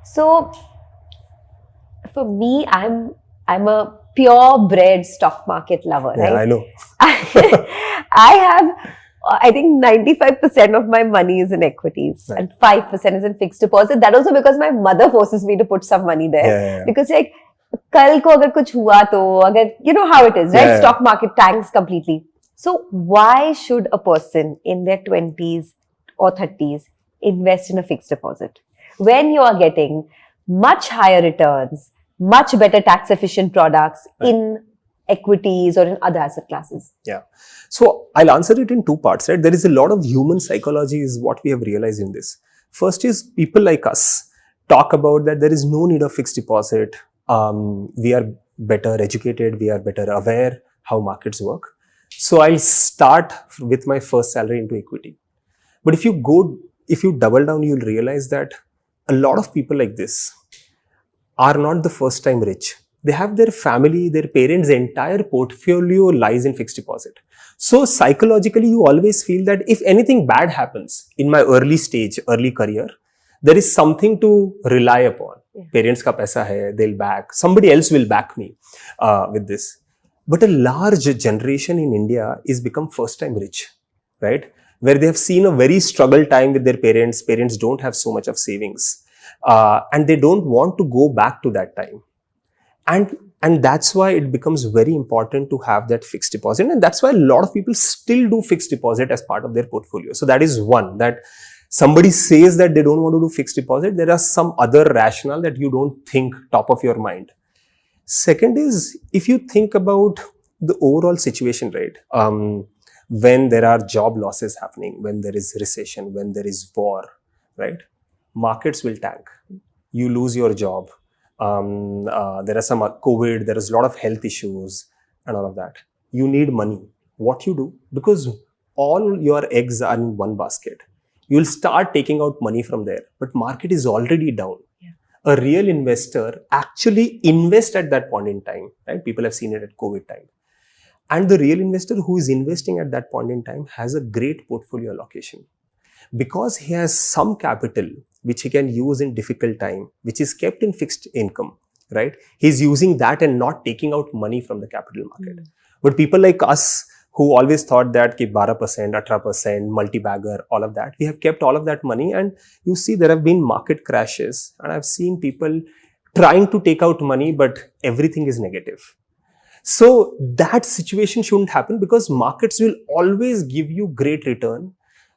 So for me, I'm a purebred stock market lover, Yeah, right? I know. I have, I think 95% of my money is in equities, Right. and 5% is in fixed deposit. That also because my mother forces me to put some money there. Yeah. Because like, kal ko agar kuch hua to, agar, you know how it is, right? Yeah. Stock market tanks completely. So why should a person in their 20s or 30s invest in a fixed deposit when you are getting much higher returns, much better tax efficient products in equities or in other asset classes? Yeah. So I'll answer it in two parts, right? There is a lot of human psychology is what we have realized in this. First is people like us talk about that there is no need of fixed deposit. We are better educated. We are better aware how markets work. So I'll start with my first salary into equity. But if you double down, you'll realize that a lot of people like this are not the first time rich. They have their family, their parents' entire portfolio lies in fixed deposit. So psychologically, you always feel that if anything bad happens in my early stage, early career, there is something to rely upon. Yeah. Parents ka paisa hai, they'll back. Somebody else will back me with this. But a large generation in India is become first time rich, right? Where they have seen a very struggle time with their parents. Parents don't have so much of savings. And they don't want to go back to that time. And that's why it becomes very important to have that fixed deposit. And that's why a lot of people still do fixed deposit as part of their portfolio. So that is one, that somebody says that they don't want to do fixed deposit. There are some other rationale that you don't think top of your mind. Second is, if you think about the overall situation, right? When there are job losses happening, when there is recession, when there is war, right? Markets will tank. You lose your job. There are some COVID, there is a lot of health issues and all of that. You need money. What you do? Because all your eggs are in one basket. You will start taking out money from there. But market is already down. Yeah. A real investor actually invests at that point in time. Right? People have seen it at COVID time. And the real investor who is investing at that point in time has a great portfolio allocation. Because he has some capital which he can use in difficult time, which is kept in fixed income, right? He's using that and not taking out money from the capital market. But people like us who always thought that 12%, 18%, multi-bagger, all of that, we have kept all of that money, and you see there have been market crashes, and I've seen people trying to take out money, but everything is negative. So that situation shouldn't happen, because markets will always give you great return,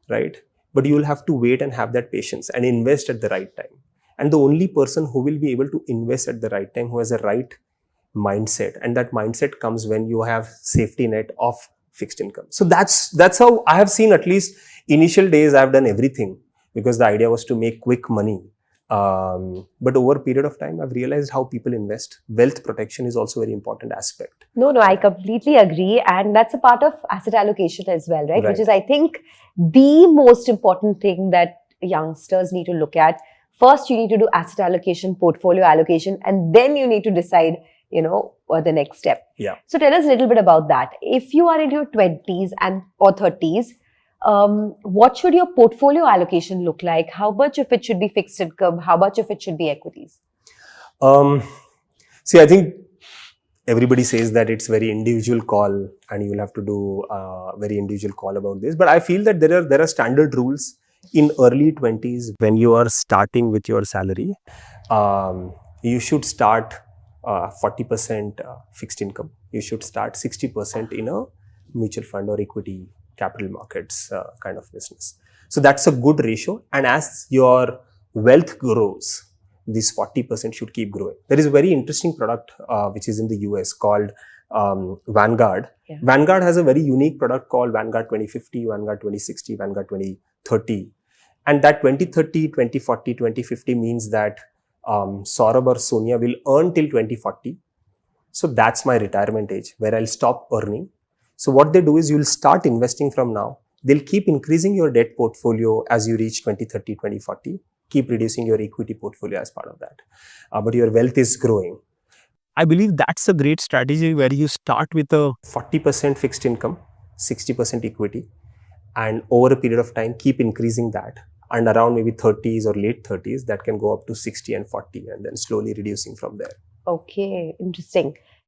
right? But you will have to wait and have that patience and invest at the right time. And the only person who will be able to invest at the right time, who has a right mindset, and that mindset comes when you have safety net of fixed income. So that's how I have seen, at least initial days, I've done everything because the idea was to make quick money. But over a period of time, I've realized how people invest. Wealth protection is also a very important aspect. No, I completely agree. And that's a part of asset allocation as well, right? Which is, I think, the most important thing that youngsters need to look at. First, you need to do asset allocation, portfolio allocation, and then you need to decide, the next step. Yeah. So tell us a little bit about that. If you are in your 20s or 30s, what should your portfolio allocation look like? How much of it should be fixed income? How much of it should be equities? See, I think everybody says that it's very individual call and you will have to do a very individual call about this. But I feel that there are standard rules in early 20s. When you are starting with your salary, you should start 40% fixed income. You should start 60% in a mutual fund or equity capital markets kind of business. So that's a good ratio. And as your wealth grows, this 40% should keep growing. There is a very interesting product which is in the US called Vanguard. Yeah. Vanguard has a very unique product called Vanguard 2050, Vanguard 2060, Vanguard 2030. And that 2030, 2040, 2050 means that Saurabh or Sonia will earn till 2040. So that's my retirement age where I'll stop earning. So what they do is you'll start investing from now. They'll keep increasing your debt portfolio as you reach 2030, 2040. Keep reducing your equity portfolio as part of that. But your wealth is growing. I believe that's a great strategy where you start with a 40% fixed income, 60% equity, and over a period of time, keep increasing that and around maybe 30s or late 30s, that can go up to 60 and 40, and then slowly reducing from there. Okay, interesting.